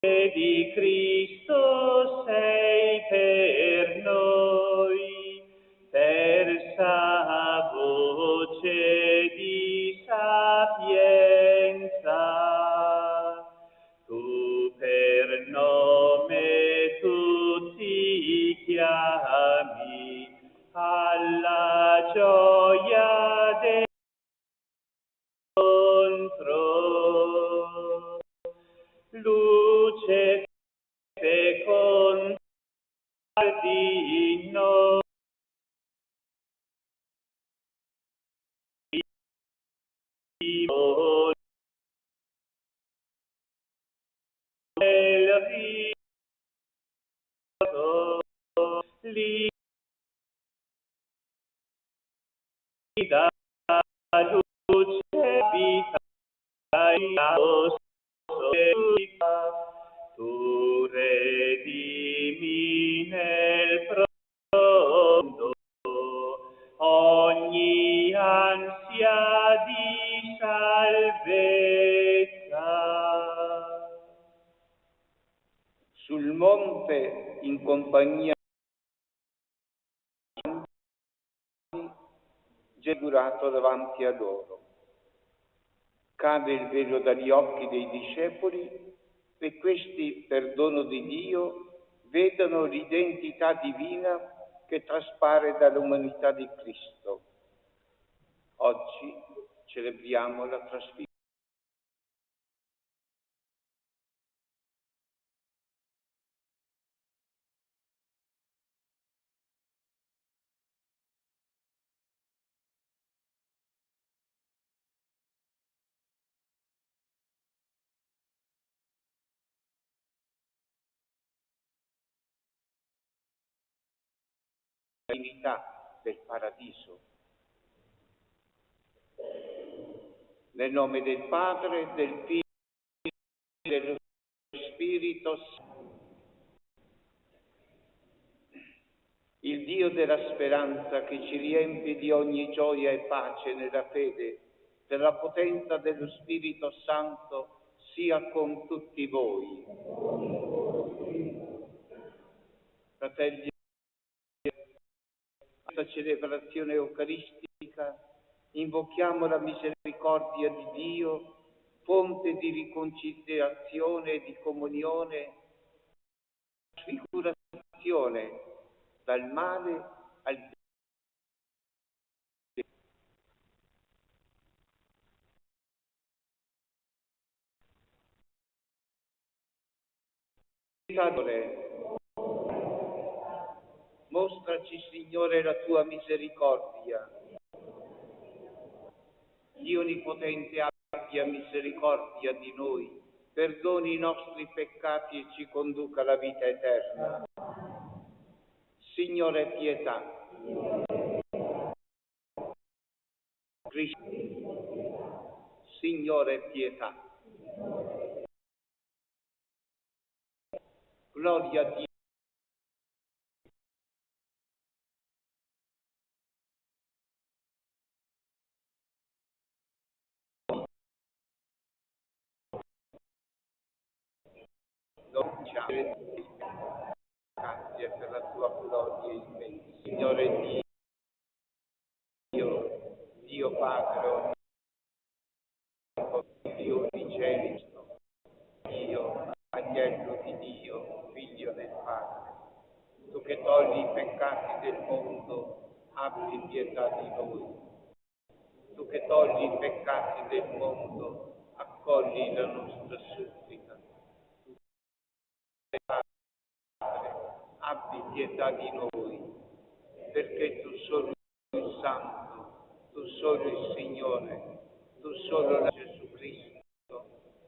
di Cristo sei per noi, terza voce di sapienza, tu per nome tutti chiami alla gioia del incontro. Luce feconda di noi, nel riso li dà luce vita tu redimi nel profondo ogni ansia di salvezza. Sul monte, in compagnia giurato davanti a loro. Cade il velo dagli occhi dei discepoli e questi, per dono di Dio, vedono l'identità divina che traspare dall'umanità di Cristo. Oggi celebriamo la trasfigurazione. Del paradiso. Nel nome del Padre, del Figlio e dello Spirito Santo. Il Dio della speranza che ci riempie di ogni gioia e pace nella fede, per la potenza dello Spirito Santo, sia con tutti voi. Fratelli, questa celebrazione eucaristica invochiamo la misericordia di Dio, fonte di riconciliazione e di comunione, trasfigurazione dal male al bene. Mostraci, Signore, la tua misericordia. Dio Onnipotente abbia misericordia di noi, perdoni i nostri peccati e ci conduca alla vita eterna. Signore, pietà. Cristo. Signore, pietà. Gloria a Dio. Grazie per la tua gloria immensa. Signore Dio Padre, Dio unigenito, Dio, Agnello di Dio, Figlio del Padre. Tu che togli i peccati del mondo, abbi pietà di noi. Tu che togli i peccati del mondo, accogli la nostra supplica. Padre, abbi pietà di noi, perché tu solo il Santo, tu solo il Signore, tu solo la Gesù Cristo,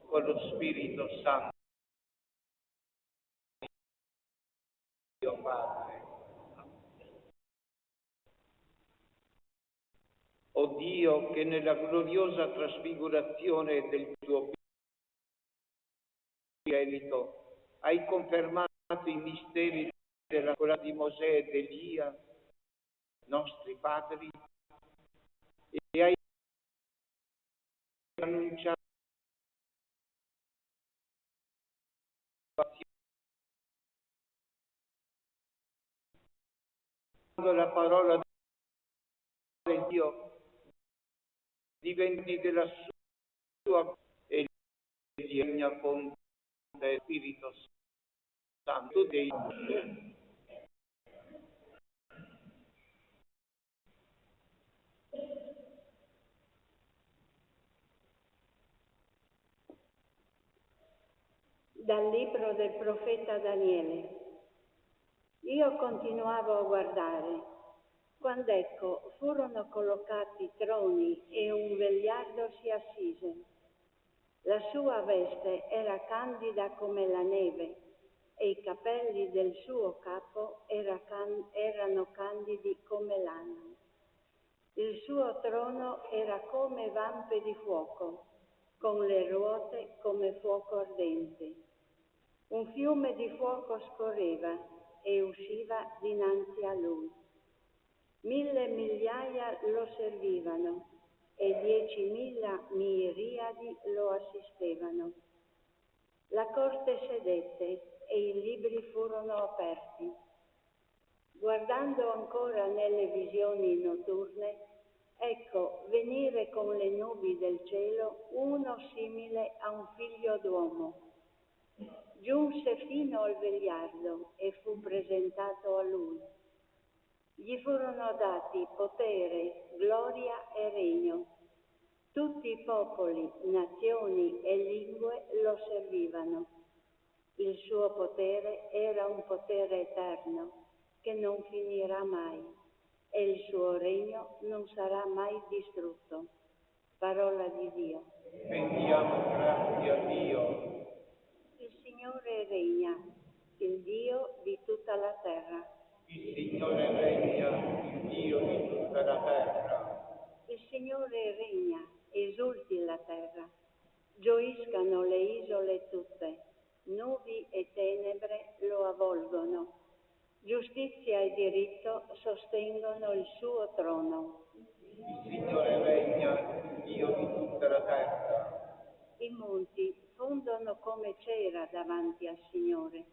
con lo Spirito Santo, Dio Padre. O Dio, che nella gloriosa trasfigurazione del tuo Figlio hai confermato i misteri della scuola di Mosè ed Elia, nostri padri, e hai annunciato Quando la parola di Dio diventi della sua e regna con lo Spirito Santo dei Dal libro del profeta Daniele. Io continuavo a guardare, quando ecco furono collocati troni e un vegliardo si assise. La sua veste era candida come la neve e i capelli del suo capo erano candidi come lana. Il suo trono era come vampe di fuoco, con le ruote come fuoco ardente. Un fiume di fuoco scorreva e usciva dinanzi a lui. 1000 migliaia lo servivano e 10.000 miriadi lo assistevano. La corte sedette e i libri furono aperti. Guardando ancora nelle visioni notturne, ecco venire con le nubi del cielo uno simile a un figlio d'uomo. Giunse fino al vegliardo e fu presentato a lui. Gli furono dati potere, gloria e regno. Tutti i popoli, nazioni e lingue lo servivano. Il suo potere era un potere eterno, che non finirà mai, e il suo regno non sarà mai distrutto. Parola di Dio. rendiamo grazie a Dio. Il Signore regna, il Dio di tutta la terra. Il Signore regna, il Dio di tutta la terra. Il Signore regna, esulti la terra. Gioiscano le isole tutte, nubi e tenebre lo avvolgono. Giustizia e diritto sostengono il suo trono. Il Signore regna, il Dio di tutta la terra. I monti fondono come cera davanti al Signore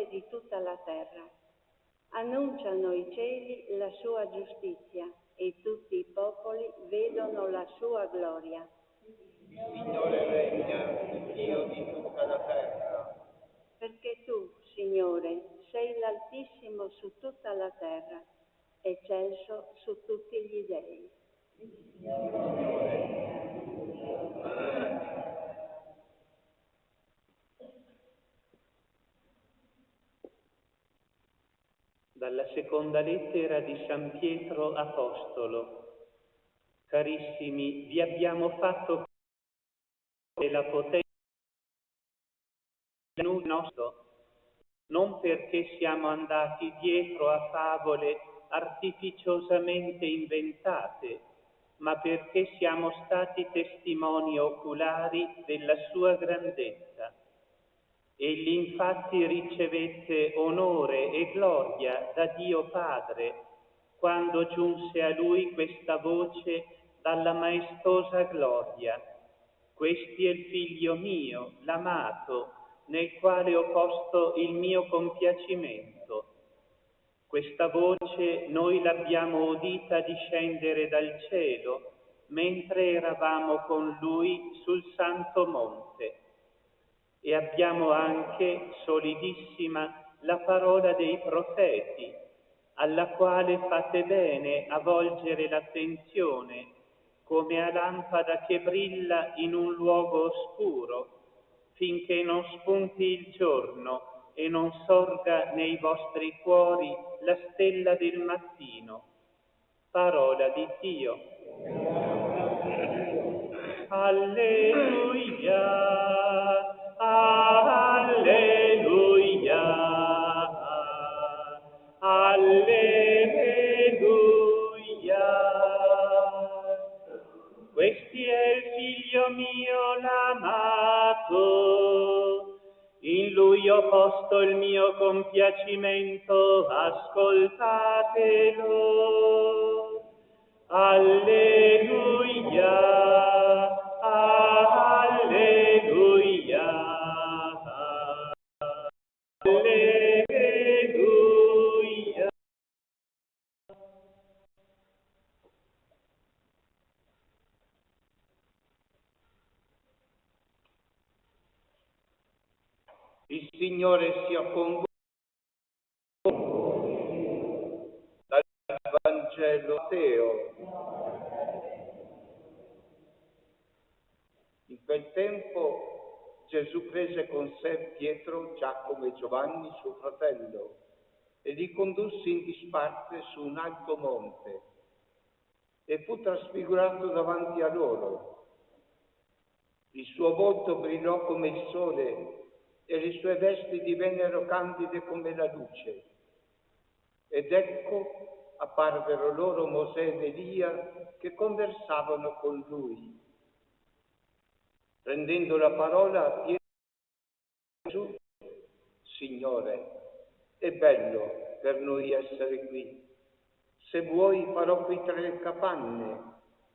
di tutta la terra. Annunciano i cieli la sua giustizia e tutti i popoli vedono la sua gloria. Il Signore regna, il Dio di tutta la terra. Perché tu, Signore, sei l'Altissimo su tutta la terra, eccelso su tutti gli dei. Dalla seconda lettera di San Pietro Apostolo. Carissimi, vi abbiamo fatto la potenza del nostro, non perché siamo andati dietro a favole artificiosamente inventate, ma perché siamo stati testimoni oculari della sua grandezza. Egli infatti ricevette onore e gloria da Dio Padre, quando giunse a lui questa voce dalla maestosa gloria: «Questi è il figlio mio, l'amato, nel quale ho posto il mio compiacimento». Questa voce noi l'abbiamo udita discendere dal cielo, mentre eravamo con lui sul Santo Monte. E abbiamo anche, solidissima, la parola dei profeti, alla quale fate bene a volgere l'attenzione, come a lampada che brilla in un luogo oscuro, finché non spunti il giorno e non sorga nei vostri cuori la stella del mattino. Parola di Dio. Alleluia. Alleluia, alleluia. Questi è il figlio mio l'amato, in lui ho posto il mio compiacimento, ascoltatelo. Alleluia, alleluia. Alleluia. Il Signore sia con voi. Dal Vangelo Matteo. In quel tempo Gesù prese con sé Pietro, Giacomo e Giovanni, suo fratello, e li condusse in disparte su un alto monte e fu trasfigurato davanti a loro. Il suo volto brillò come il sole e le sue vesti divennero candide come la luce. Ed ecco apparvero loro Mosè ed Elia che conversavano con lui. Prendendo la parola, Pietro Gesù, Signore, è bello per noi essere qui. Se vuoi farò qui 3 capanne,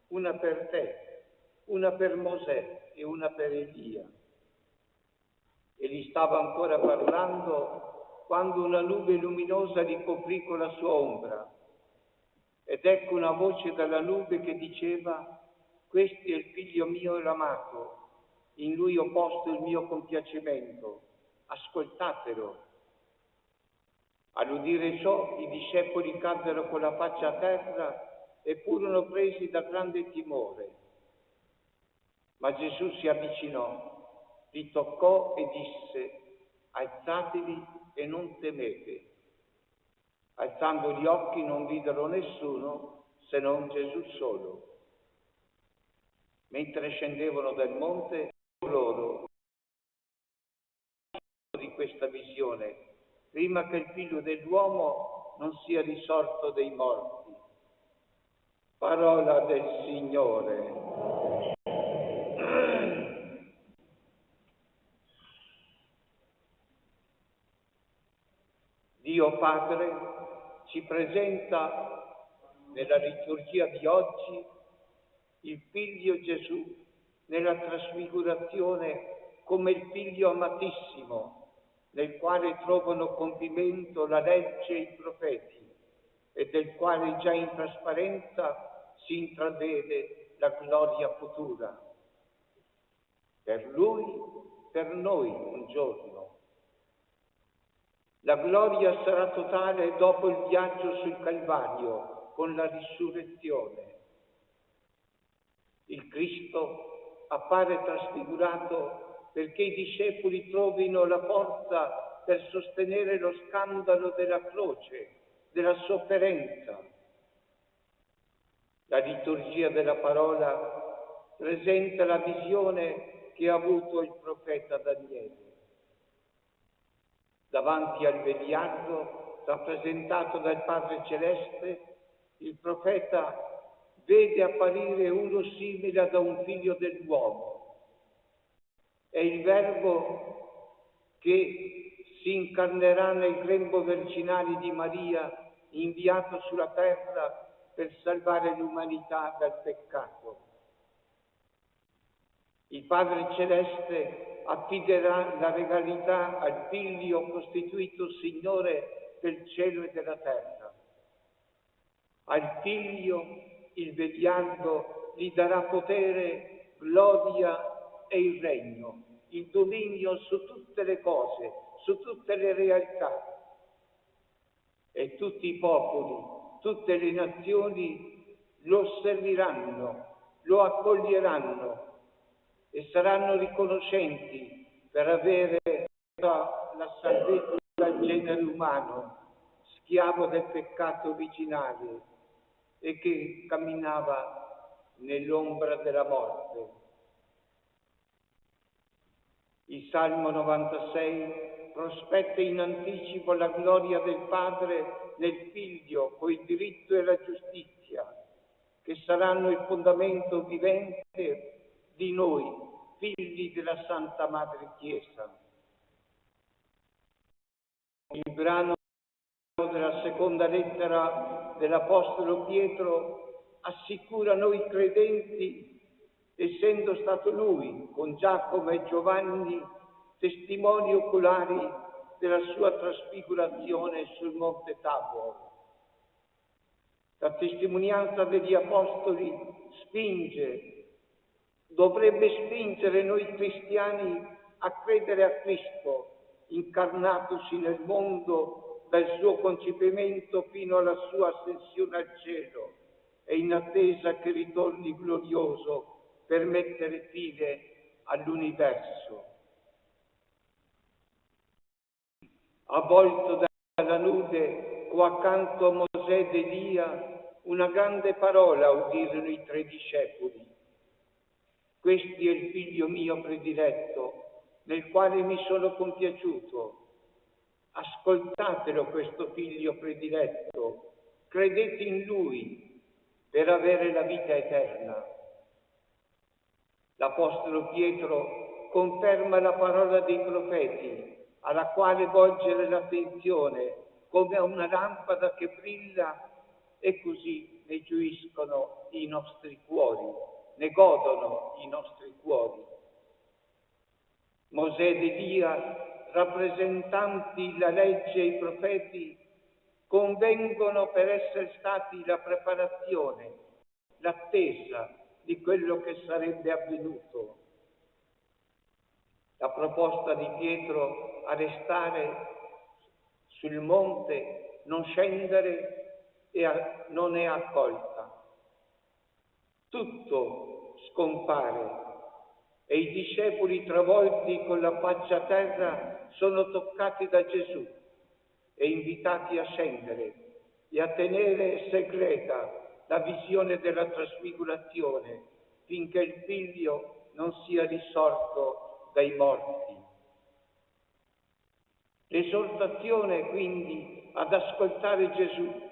una per te, una per Mosè e una per Elia. E gli stava ancora parlando quando una nube luminosa li coprì con la sua ombra. Ed ecco una voce dalla nube che diceva: questo è il figlio mio amato, in lui ho posto il mio compiacimento, ascoltatelo. All'udire ciò, i discepoli caddero con la faccia a terra e furono presi da grande timore. Ma Gesù si avvicinò, li toccò e disse: alzatevi e non temete. Alzando gli occhi non videro nessuno se non Gesù solo. Mentre scendevano dal monte, loro di questa visione, prima che il figlio dell'uomo non sia risorto dai morti. Parola del Signore. Dio Padre ci presenta nella liturgia di oggi il Figlio Gesù nella trasfigurazione come il Figlio amatissimo, nel quale trovano compimento la legge e i profeti e del quale già in trasparenza si intravede la gloria futura. Per Lui, per noi un giorno. La gloria sarà totale dopo il viaggio sul Calvario, con la risurrezione. Il Cristo appare trasfigurato perché i discepoli trovino la forza per sostenere lo scandalo della croce, della sofferenza. La liturgia della parola presenta la visione che ha avuto il profeta Daniele. Davanti al vegliardo rappresentato dal Padre Celeste, il profeta vede apparire uno simile ad un figlio dell'uomo. È il Verbo che si incarnerà nel grembo virginale di Maria, inviato sulla terra per salvare l'umanità dal peccato. Il Padre Celeste affiderà la regalità al Figlio costituito Signore del cielo e della terra. Al Figlio il vegliardo gli darà potere, gloria e il regno, il dominio su tutte le cose, su tutte le realtà. E tutti i popoli, tutte le nazioni lo serviranno, lo accoglieranno e saranno riconoscenti per avere la salvezza del genere umano, schiavo del peccato originale e che camminava nell'ombra della morte. Il Salmo 96 prospetta in anticipo la gloria del Padre nel Figlio, con il diritto e la giustizia, che saranno il fondamento vivente di noi, figli della Santa Madre Chiesa. Il brano della seconda lettera dell'Apostolo Pietro assicura noi credenti, essendo stato lui, con Giacomo e Giovanni, testimoni oculari della sua trasfigurazione sul Monte Tabor. La testimonianza degli Apostoli dovrebbe spingere noi cristiani a credere a Cristo, incarnatosi nel mondo dal suo concepimento fino alla sua ascensione al cielo e in attesa che ritorni glorioso per mettere fine all'universo. Avvolto dalla nude o accanto a Mosè ed Elia, una grande parola udirono i 3 discepoli. Questi è il figlio mio prediletto, nel quale mi sono compiaciuto. Ascoltatelo questo figlio prediletto, credete in lui per avere la vita eterna. L'Apostolo Pietro conferma la parola dei profeti, alla quale volgere l'attenzione come a una lampada che brilla e così ne gioiscono i nostri cuori, ne godono i nostri cuori. Mosè ed Elia, rappresentanti la legge e i profeti, convengono per essere stati la preparazione, l'attesa di quello che sarebbe avvenuto. La proposta di Pietro a restare sul monte, non scendere, non è accolta. Tutto scompare e i discepoli, travolti con la faccia a terra, sono toccati da Gesù e invitati a scendere e a tenere segreta la visione della trasfigurazione finché il figlio non sia risorto dai morti. L'esortazione quindi ad ascoltare Gesù,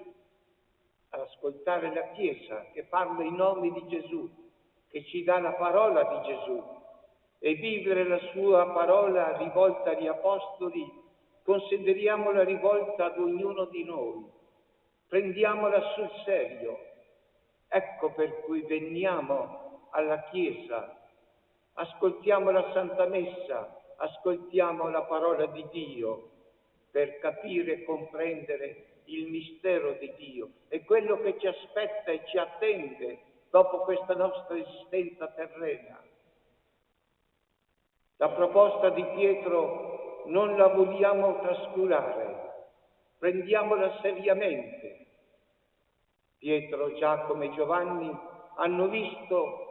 ad ascoltare la Chiesa che parla in nome di Gesù, che ci dà la parola di Gesù, e vivere la sua parola rivolta agli Apostoli, consideriamola rivolta ad ognuno di noi, prendiamola sul serio. Ecco per cui veniamo alla Chiesa, ascoltiamo la Santa Messa, ascoltiamo la parola di Dio per capire e comprendere il mistero di Dio e quello che ci aspetta e ci attende dopo questa nostra esistenza terrena. La proposta di Pietro non la vogliamo trascurare, prendiamola seriamente. Pietro, Giacomo e Giovanni hanno visto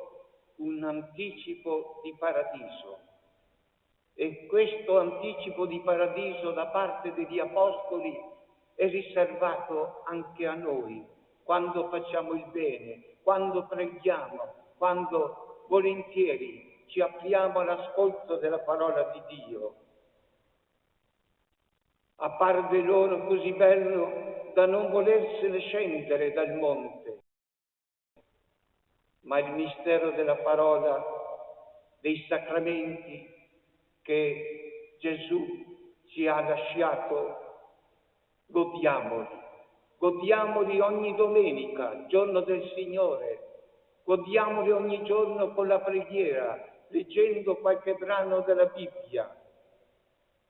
un anticipo di paradiso e questo anticipo di paradiso da parte degli Apostoli è riservato anche a noi, quando facciamo il bene, quando preghiamo, quando volentieri ci apriamo all'ascolto della parola di Dio. Apparve loro così bello da non volersene scendere dal monte, ma il mistero della parola, dei sacramenti che Gesù ci ha lasciato, godiamoli ogni domenica, giorno del Signore, godiamoli ogni giorno con la preghiera, leggendo qualche brano della Bibbia,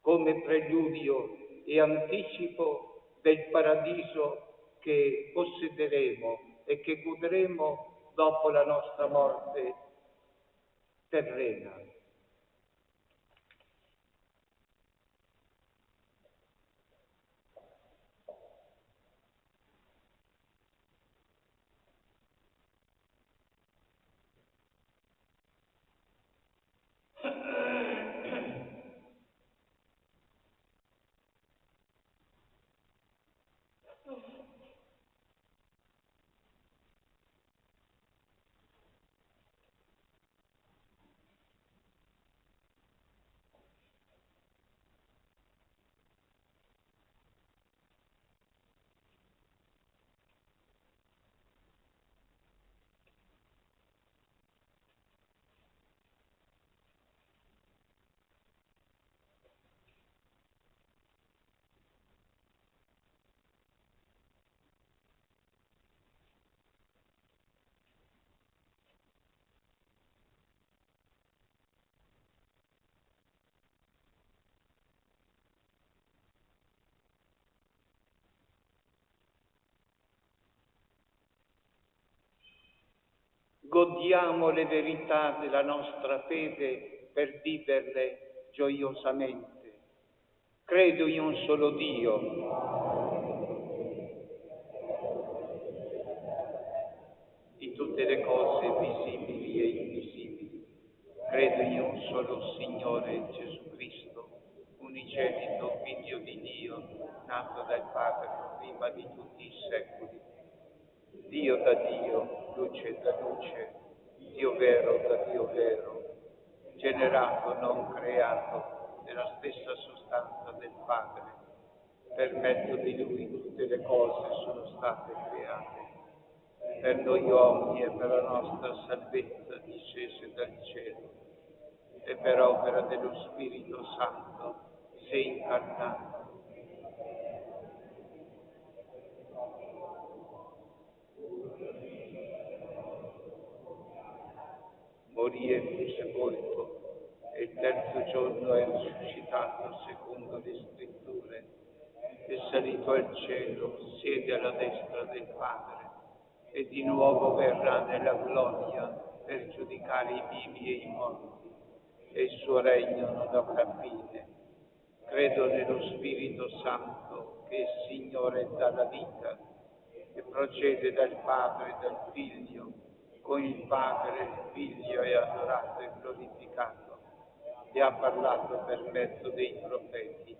come preludio e anticipo del paradiso che possederemo e che godremo dopo la nostra morte terrena. Godiamo le verità della nostra fede per viverle gioiosamente. Credo in un solo Dio, di tutte le cose visibili e invisibili. Credo in un solo Signore Gesù Cristo, unigenito Figlio di Dio, nato dal Padre prima di tutti i secoli. Dio da Dio, luce da luce, Dio vero da Dio vero, generato, non creato, nella stessa sostanza del Padre. Per mezzo di Lui tutte le cose sono state create. Per noi uomini e per la nostra salvezza discese dal cielo e per opera dello Spirito Santo si è incarnato. Morì e fu sepolto, e il terzo giorno è risuscitato secondo le Scritture, è salito al cielo, siede alla destra del Padre, e di nuovo verrà nella gloria per giudicare i vivi e i morti, e il suo regno non avrà fine. Credo nello Spirito Santo, che è Signore dalla vita, che procede dal Padre e dal Figlio, con il Padre e il Figlio è adorato e glorificato, e ha parlato per mezzo dei profeti.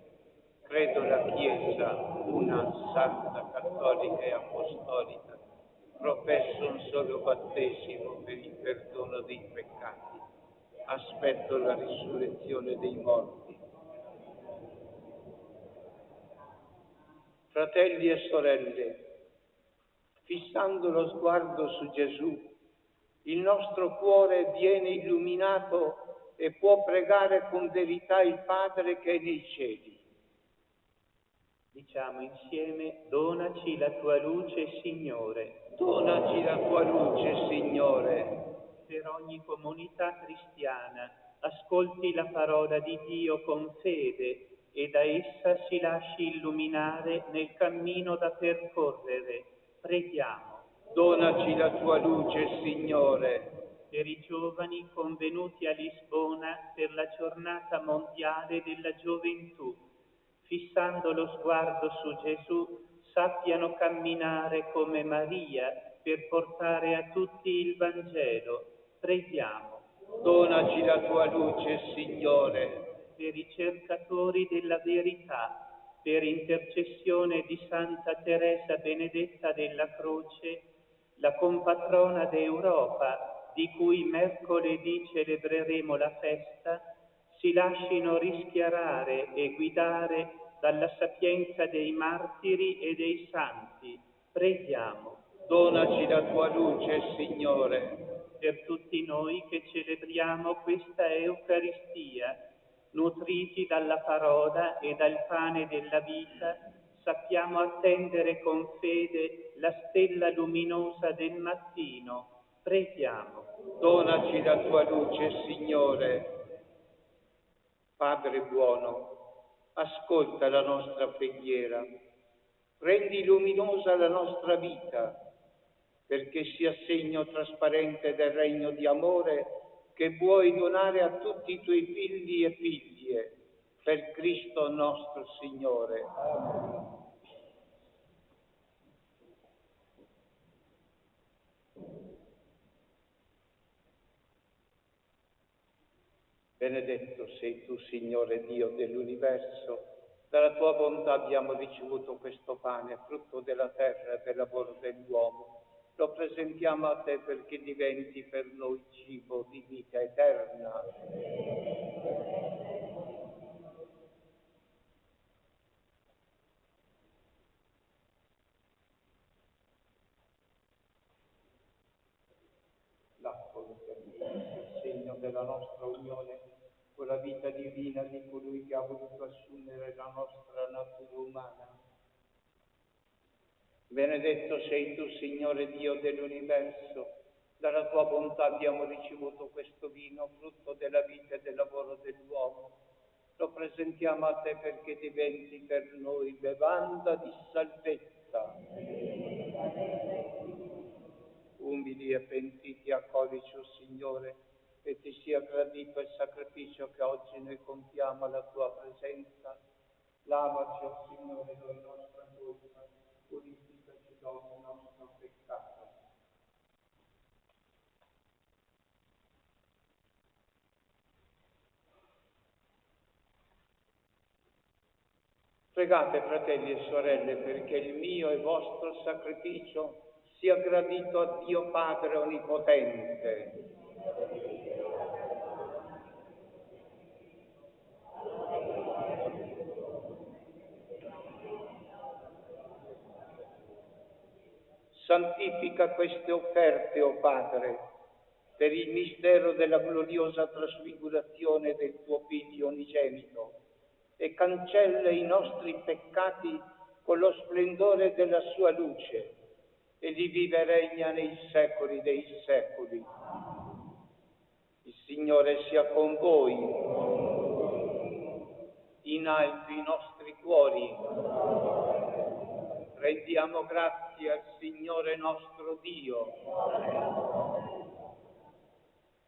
Credo la Chiesa, una santa, cattolica e apostolica, professo un solo battesimo per il perdono dei peccati, aspetto la risurrezione dei morti. Fratelli e sorelle, fissando lo sguardo su Gesù, il nostro cuore viene illuminato e può pregare con verità il Padre che è nei cieli. Diciamo insieme: donaci la tua luce, Signore. Donaci la tua luce, Signore. Per ogni comunità cristiana ascolti la parola di Dio con fede e da essa si lasci illuminare nel cammino da percorrere. Preghiamo. Donaci la tua luce, Signore. Per i giovani convenuti a Lisbona per la giornata mondiale della gioventù, fissando lo sguardo su Gesù, sappiano camminare come Maria per portare a tutti il Vangelo. Preghiamo. Donaci la tua luce, Signore. Per i cercatori della verità, per intercessione di Santa Teresa Benedetta della Croce, la compatrona d'Europa, di cui mercoledì celebreremo la festa, si lascino rischiarare e guidare dalla sapienza dei martiri e dei santi. Preghiamo. Donaci la tua luce, Signore. Per tutti noi che celebriamo questa Eucaristia, nutriti dalla parola e dal pane della vita, sappiamo attendere con fede la stella luminosa del mattino. Preghiamo. Donaci la tua luce, Signore. Padre buono, ascolta la nostra preghiera, rendi luminosa la nostra vita, perché sia segno trasparente del regno di amore che vuoi donare a tutti i tuoi figli e figlie, per Cristo nostro Signore. Benedetto sei tu, Signore Dio dell'universo, dalla tua bontà abbiamo ricevuto questo pane, frutto della terra e del lavoro dell'uomo. Lo presentiamo a te perché diventi per noi cibo di vita eterna. L'acqua il segno della nostra unione con la vita divina di colui che ha voluto assumere la nostra natura umana. Benedetto sei tu, Signore Dio dell'universo, dalla tua bontà abbiamo ricevuto questo vino, frutto della vita e del lavoro dell'uomo. Lo presentiamo a te perché diventi per noi bevanda di salvezza. umili e pentiti accogli, o Signore, che ti sia gradito il sacrificio che oggi noi compiamo alla tua presenza. Lavaci, o Signore, noi nostra colpa, purificaci da ogni nostro peccato. Pregate, fratelli e sorelle, perché il mio e vostro sacrificio sia gradito a Dio Padre Onnipotente. Santifica queste offerte, o Padre, per il mistero della gloriosa trasfigurazione del tuo Figlio unigenito, e cancella i nostri peccati con lo splendore della sua luce, e li vive e regna nei secoli dei secoli. Il Signore sia con voi. In alto i nostri cuori. Rendiamo grazie al Signore nostro Dio.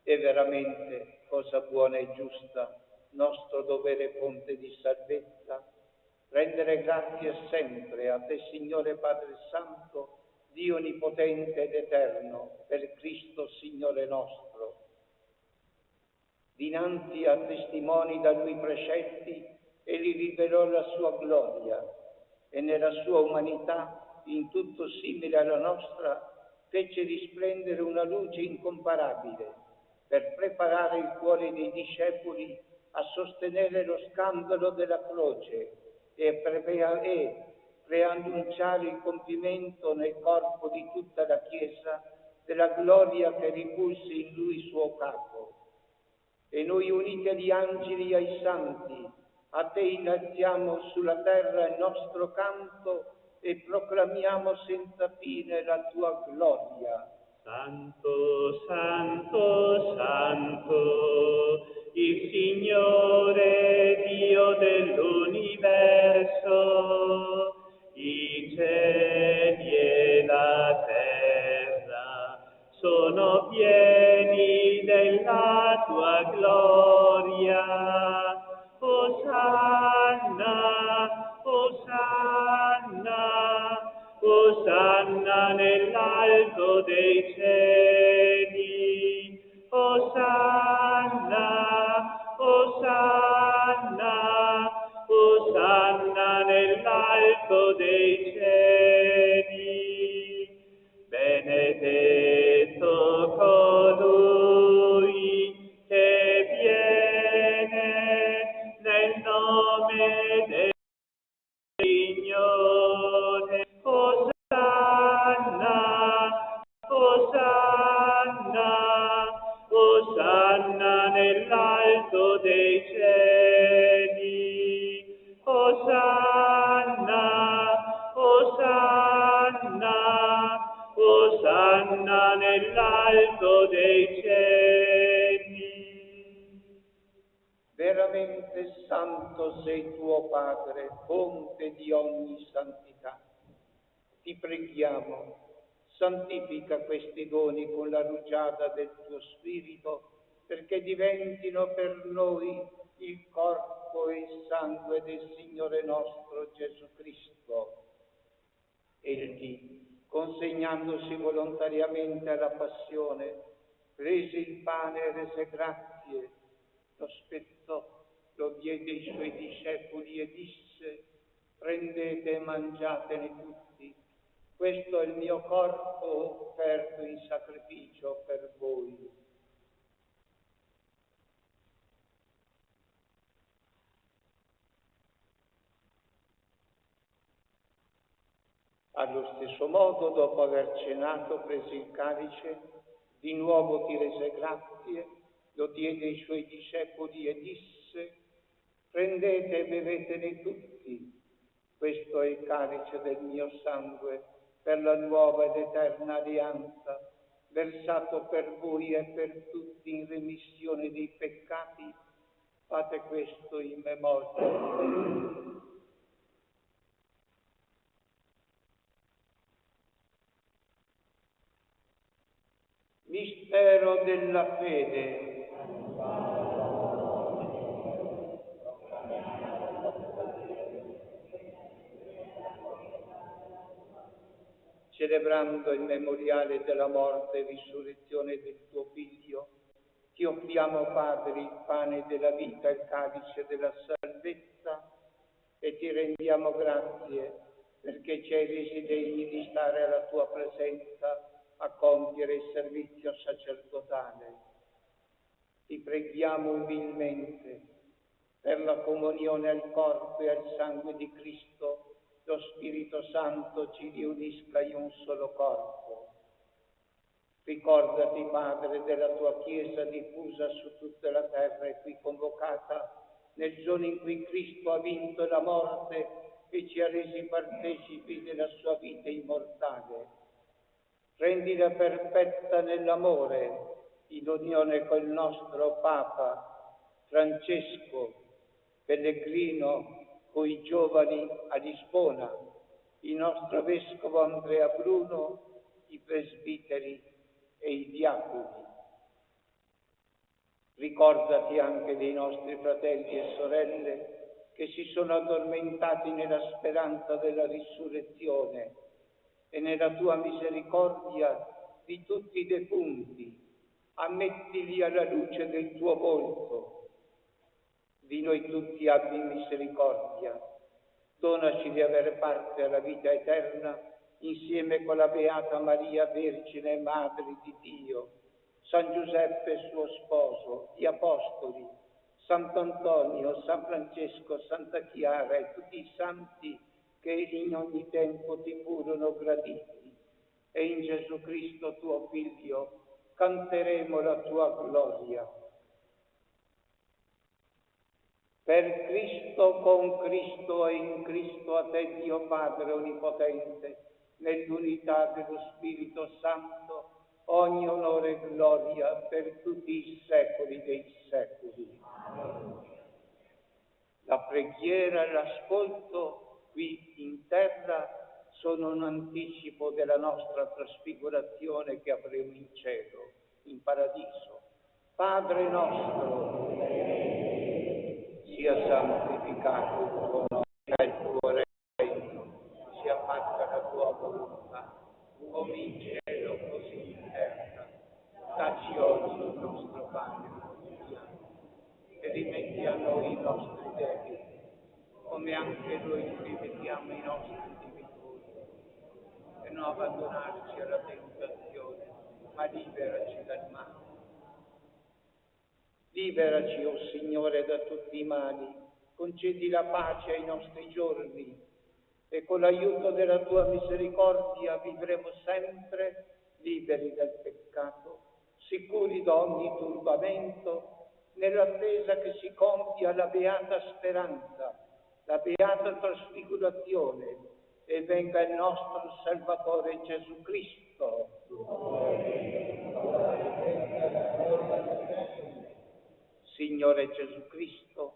È veramente cosa buona e giusta, nostro dovere fonte di salvezza, rendere grazie sempre a te, Signore Padre Santo, Dio onnipotente ed eterno, per Cristo Signore nostro. Dinanzi a testimoni da Lui precetti, Egli rivelò la sua gloria e nella sua umanità, in tutto simile alla nostra, fece risplendere una luce incomparabile per preparare il cuore dei discepoli a sostenere lo scandalo della croce e preannunciare il compimento nel corpo di tutta la Chiesa della gloria che ripulse in Lui suo capo. E noi, uniti agli angeli e ai santi, a te innalziamo sulla terra il nostro canto e proclamiamo senza fine la tua gloria. Santo, Santo, Santo, il Signore Dio dell'universo, i cieli e la terra sono pieni della tua gloria. Osanna, Osanna, Osanna nell'alto dei cieli. Osanna, Osanna, Osanna nell'alto dei cieli. Benedetto colui che viene nel nome del Signore. Osanna, Osanna, Osanna nell'alto dei cieli. Osanna, Osanna, Osanna nell'alto dei cieli. Veramente santo sei tuo Padre, fonte di ogni santità. Ti preghiamo, santifica questi doni con la rugiada del tuo Spirito, perché diventino per noi il corpo e il sangue del Signore nostro Gesù Cristo. Egli, consegnandosi volontariamente alla passione, prese il pane e rese grazie, lo spezzò, lo diede ai suoi discepoli e disse: prendete e mangiatene tutti, questo è il mio corpo offerto in sacrificio per voi. Allo stesso modo, dopo aver cenato, prese il calice, di nuovo ti rese grazie, lo diede ai suoi discepoli e disse: prendete e bevetene tutti, questo è il calice del mio sangue per la nuova ed eterna alleanza, versato per voi e per tutti in remissione dei peccati. Fate questo in memoria. mistero della fede. Celebrando il memoriale della morte e risurrezione del tuo Figlio, ti offriamo, Padre, il pane della vita e il calice della salvezza e ti rendiamo grazie perché ci hai resi degni di stare alla tua presenza a compiere il servizio sacerdotale. Ti preghiamo umilmente per la comunione al corpo e al sangue di Cristo, lo Spirito Santo ci riunisca in un solo corpo. Ricordati, Padre, della tua Chiesa diffusa su tutta la terra e qui convocata nel giorno in cui Cristo ha vinto la morte e ci ha resi partecipi della sua vita immortale. Rendila perfetta nell'amore, in unione col nostro Papa Francesco, pellegrino coi giovani a Lisbona, il nostro Vescovo Andrea Bruno, i presbiteri e i diaconi. Ricordati anche dei nostri fratelli e sorelle che si sono addormentati nella speranza della risurrezione e nella tua misericordia di tutti i defunti. Ammettili alla luce del tuo volto. Di noi tutti abbi misericordia. Donaci di avere parte alla vita eterna insieme con la Beata Maria, Vergine e Madre di Dio, San Giuseppe suo sposo, gli Apostoli, Sant'Antonio, San Francesco, Santa Chiara e tutti i santi che in ogni tempo ti furono graditi. E in Gesù Cristo tuo Figlio canteremo la tua gloria. Per Cristo, con Cristo e in Cristo, a te Dio Padre Onnipotente, nell'unità dello Spirito Santo, ogni onore e gloria per tutti i secoli dei secoli. La preghiera e l'ascolto qui in terra sono un anticipo della nostra trasfigurazione che avremo in cielo, in paradiso. Padre nostro, sia santificato il tuo nome, il tuo regno, sia fatta la tua volontà, come in cielo così in terra. Dacci oggi il nostro pane quotidiano e rimetti a noi i nostri debiti, come anche noi rimettiamo i nostri debitori. E non abbandonarci alla tentazione, ma liberaci dal male. Liberaci, o Signore, da tutti i mali, concedi la pace ai nostri giorni e con l'aiuto della tua misericordia vivremo sempre liberi dal peccato, sicuri da ogni turbamento, nell'attesa che si compia la beata speranza, la beata trasfigurazione e venga il nostro Salvatore Gesù Cristo. Signore Gesù Cristo,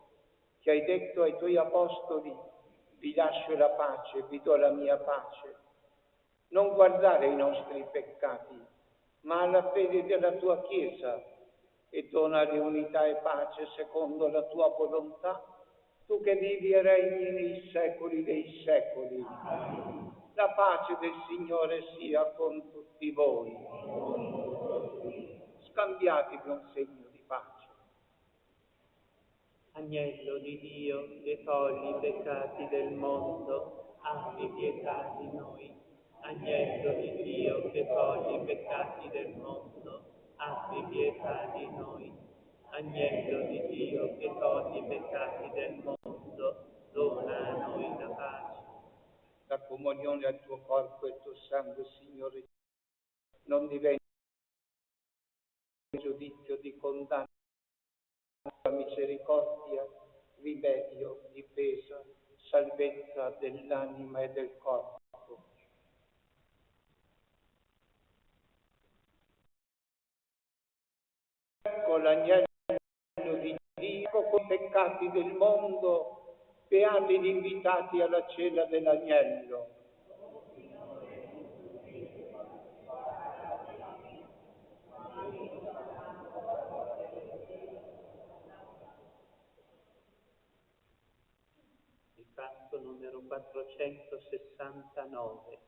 che hai detto ai tuoi apostoli, vi lascio la pace, vi do la mia pace. Non guardare i nostri peccati, ma alla fede della tua Chiesa e donare unità e pace secondo la tua volontà, tu che vivi e regni nei secoli dei secoli. La pace del Signore sia con tutti voi. Scambiatevi un segno di pace. Agnello di Dio, che togli i peccati del mondo, abbi pietà di noi. Agnello di Dio, che togli i peccati del mondo, abbi pietà di noi. Agnello di Dio, che togli i peccati del mondo, dona a noi la pace. La comunione al tuo corpo e al tuo sangue, Signore, non diventi giudizio di condanna, ma misericordia, rimedio, difesa, salvezza dell'anima e del corpo. Ecco l'agnello di Dio con i peccati del mondo, beati gli invitati alla cena dell'agnello. canto numero 469.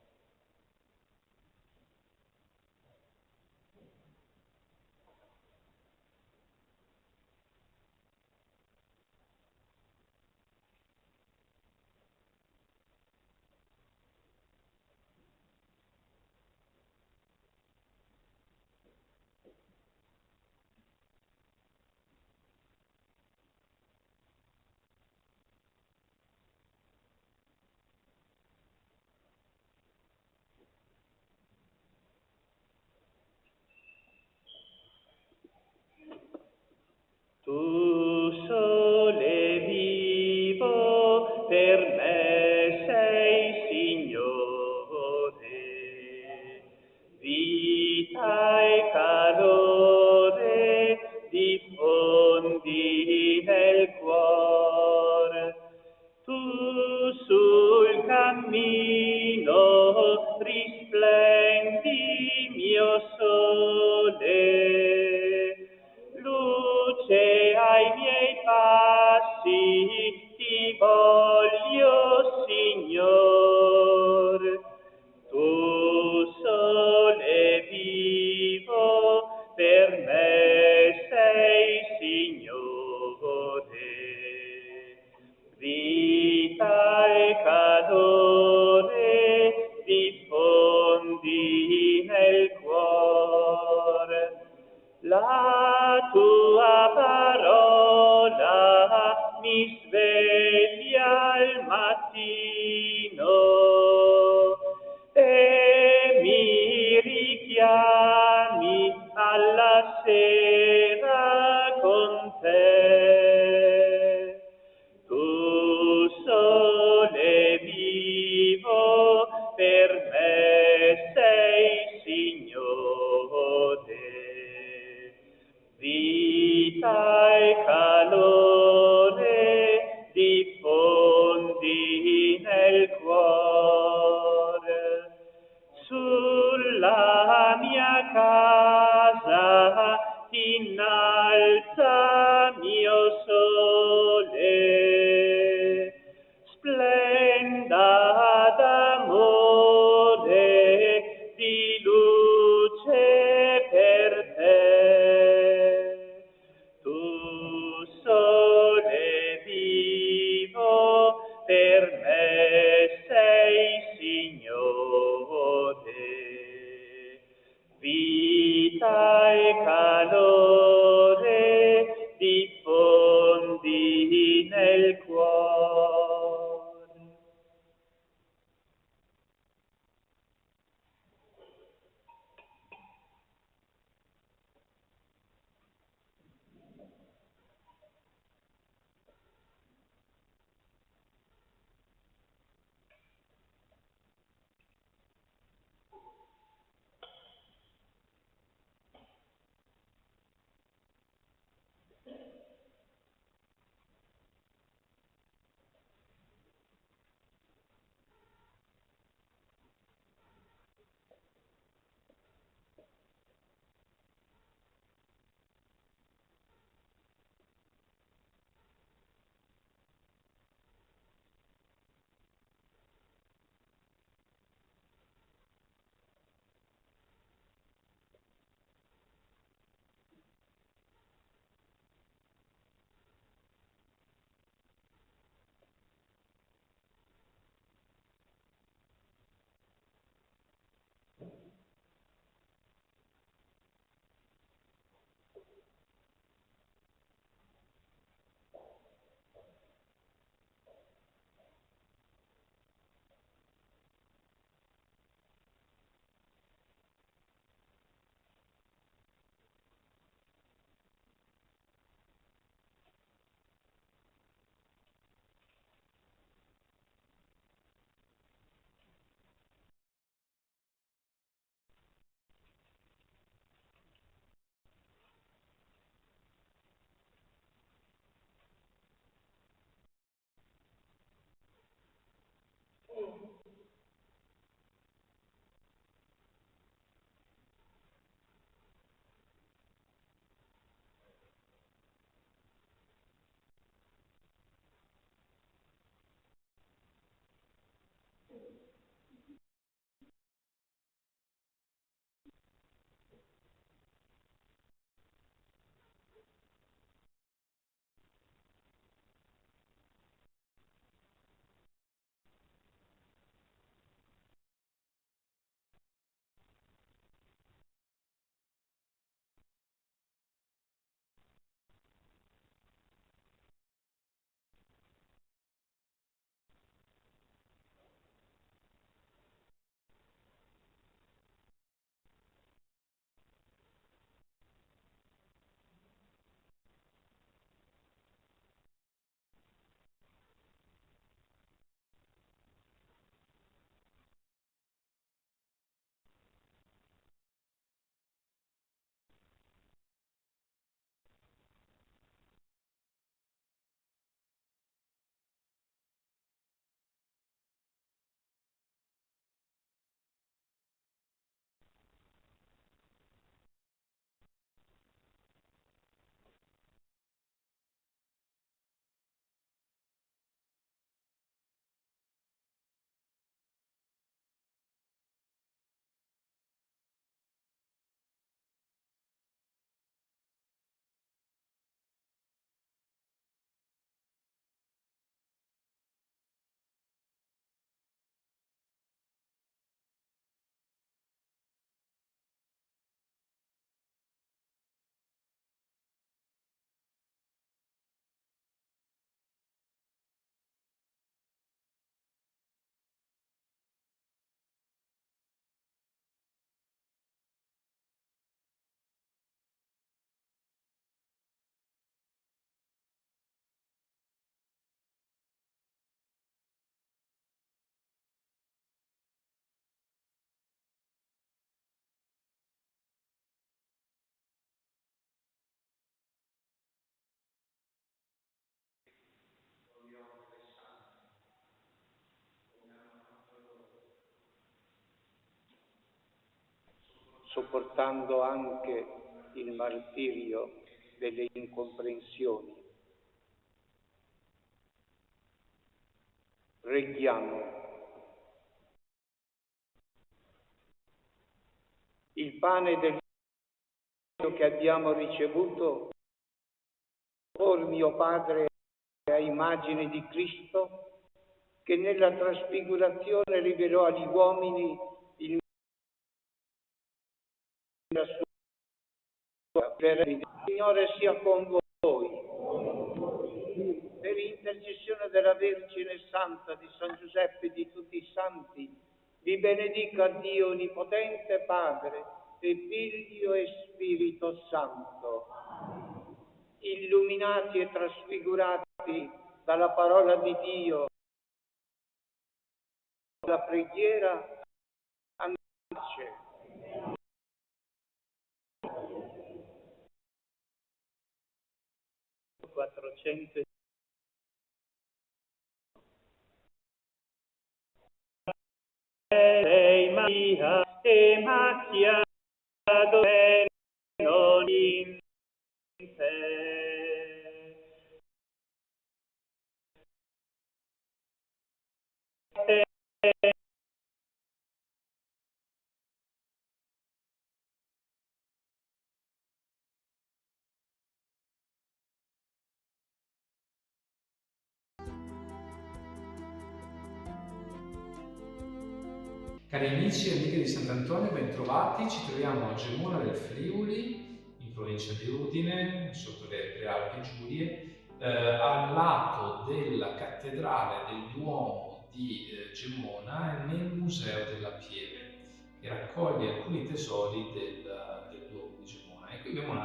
Tu sole vivo per me sei, Signore, vita e calore diffondi nel cuor. Tu sul cammino risplendi, mio sole, luce ai miei passi, ti voglio, Signor. Tu sole vivo per me sei, Signore, vita e calore diffondi nel cuore. La tua parola mi sveglia al mattino e mi richiami alla sera con te. Tu sole vivo per me sei, Signore, vita e calore diffondi nel cuore. sopportando anche il martirio delle incomprensioni. Preghiamo. Il pane del che abbiamo ricevuto, mio Padre, a immagine di Cristo, che nella trasfigurazione rivelò agli uomini la sua verità. Il Signore sia con voi. Per intercessione della Vergine Santa, di San Giuseppe e di tutti i santi, vi benedica Dio Onnipotente, Padre e Figlio e Spirito Santo. Illuminati e trasfigurati dalla parola di Dio, la preghiera annuncia. 400 Sei Maria e macchiato non in te. Cari amici e amiche di Sant'Antonio, ben trovati. Ci troviamo a Gemona del Friuli, in provincia di Udine, sotto le Prealpi Giulie, al lato della cattedrale del Duomo di Gemona, nel Museo della Pieve, che raccoglie alcuni tesori del Duomo di Gemona. E qui abbiamo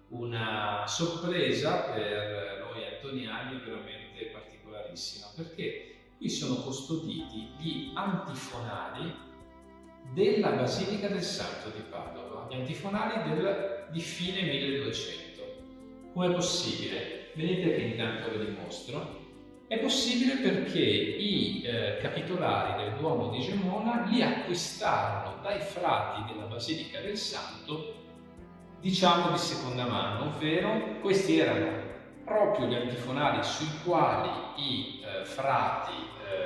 una sorpresa per noi antoniani veramente particolarissima, perché qui sono custoditi gli antifonali della Basilica del Santo di Padova, gli antifonali di fine 1200. Come è possibile? Vedete che intanto ve li mostro. È possibile perché i capitolari del Duomo di Gemona li acquistarono dai frati della Basilica del Santo, diciamo di seconda mano, ovvero questi erano proprio gli antifonali sui quali i frati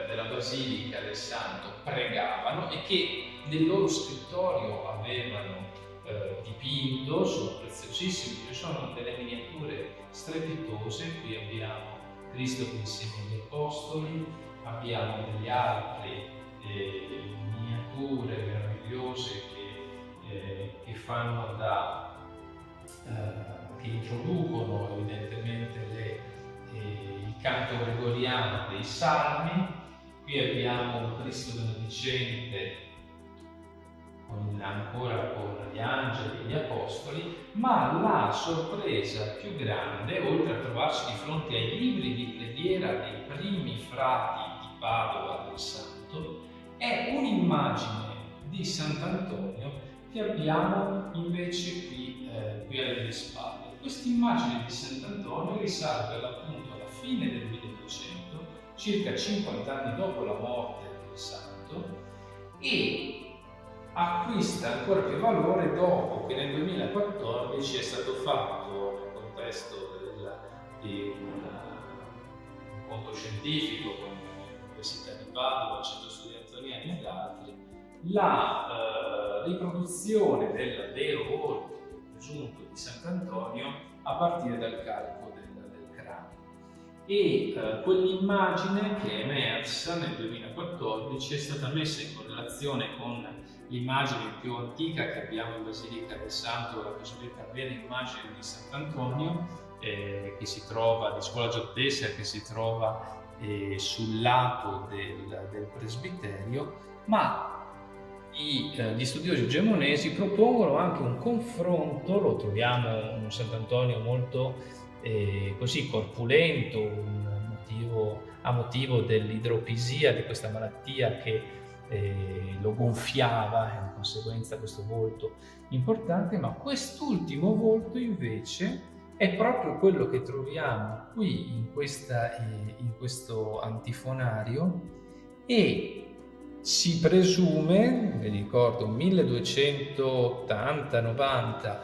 della Basilica del Santo pregavano e che nel loro scrittorio avevano dipinto. Sono preziosissimi, ci sono delle miniature strepitose. Qui abbiamo Cristo che insegna agli Apostoli, abbiamo degli altri miniature meravigliose che fanno che introducono evidentemente il canto gregoriano dei Salmi. Qui abbiamo un Cristo benedicente ancora con gli angeli e gli apostoli, ma la sorpresa più grande, oltre a trovarsi di fronte ai libri di preghiera dei primi frati di Padova del Santo, è un'immagine di Sant'Antonio che abbiamo invece qui alle spalle. Questa immagine di Sant'Antonio risale per l'appunto alla fine del 1200, circa 50 anni dopo la morte del santo, e acquista ancora più valore dopo che nel 2014 è stato fatto, nel contesto di un incontro scientifico con l'Università di Padova, il Centro Studi Antoniani ed altri, la riproduzione del vero volto presunto di Sant'Antonio a partire dal calco del cranio. E quell'immagine che è emersa nel 2014 è stata messa in correlazione con l'immagine più antica che abbiamo in Basilica del Santo, la cosiddetta vera immagine di Sant'Antonio, che si trova di Scuola Giottesca, che si trova sul lato del presbiterio, ma gli studiosi gemonesi propongono anche un confronto. Lo troviamo un Sant'Antonio molto così corpulento, a motivo dell'idropisia, di questa malattia che lo gonfiava, e di conseguenza questo volto importante, ma quest'ultimo volto invece è proprio quello che troviamo qui in questo antifonario, e Si presume, vi ricordo 1280-90,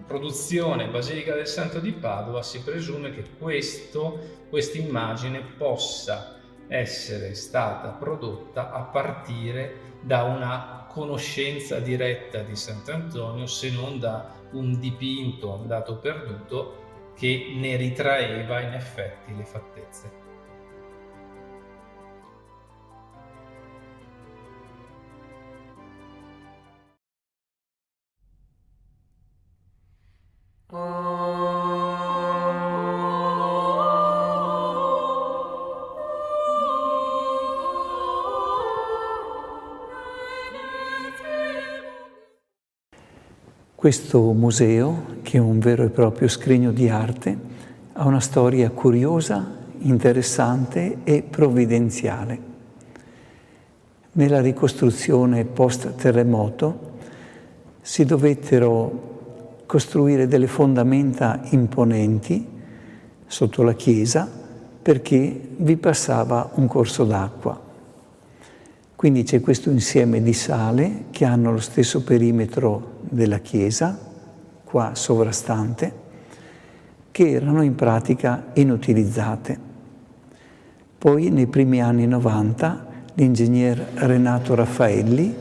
produzione Basilica del Santo di Padova, si presume che questa immagine possa essere stata prodotta a partire da una conoscenza diretta di Sant'Antonio, se non da un dipinto andato perduto che ne ritraeva in effetti le fattezze. Questo museo, che è un vero e proprio scrigno di arte, ha una storia curiosa, interessante e provvidenziale. Nella ricostruzione post-terremoto si dovettero costruire delle fondamenta imponenti sotto la chiesa perché vi passava un corso d'acqua. Quindi c'è questo insieme di sale che hanno lo stesso perimetro della chiesa, qua sovrastante, che erano in pratica inutilizzate. Poi nei primi anni 90 l'ingegner Renato Raffaelli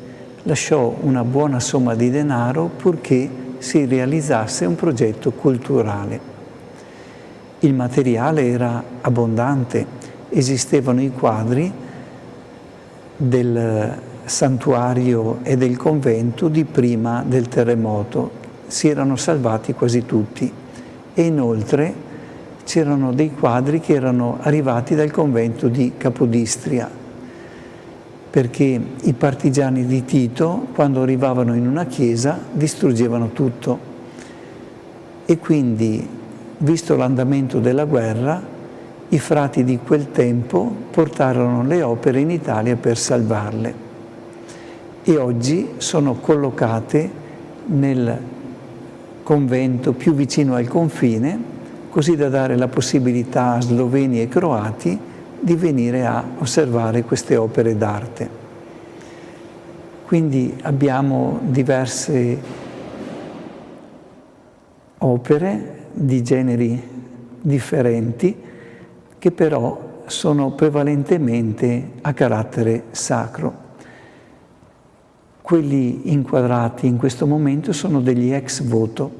lasciò una buona somma di denaro purché si realizzasse un progetto culturale. Il materiale era abbondante, esistevano i quadri del santuario e del convento di prima del terremoto, si erano salvati quasi tutti e inoltre c'erano dei quadri che erano arrivati dal convento di Capodistria, perché i partigiani di Tito, quando arrivavano in una chiesa, distruggevano tutto e quindi, visto l'andamento della guerra, i frati di quel tempo portarono le opere in Italia per salvarle e oggi sono collocate nel convento più vicino al confine, così da dare la possibilità a sloveni e croati di venire a osservare queste opere d'arte. Quindi abbiamo diverse opere di generi differenti che però sono prevalentemente a carattere sacro. Quelli inquadrati in questo momento sono degli ex voto.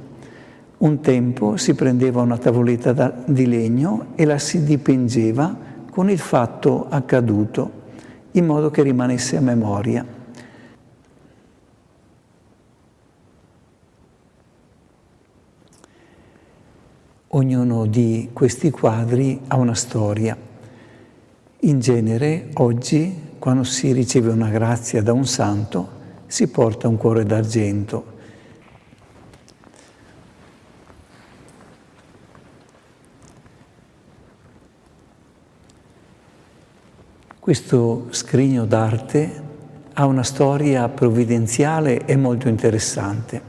Un tempo si prendeva una tavoletta di legno e la si dipingeva con il fatto accaduto, in modo che rimanesse a memoria. Ognuno di questi quadri ha una storia. In genere, oggi, quando si riceve una grazia da un santo, si porta un cuore d'argento. Questo scrigno d'arte ha una storia provvidenziale e molto interessante.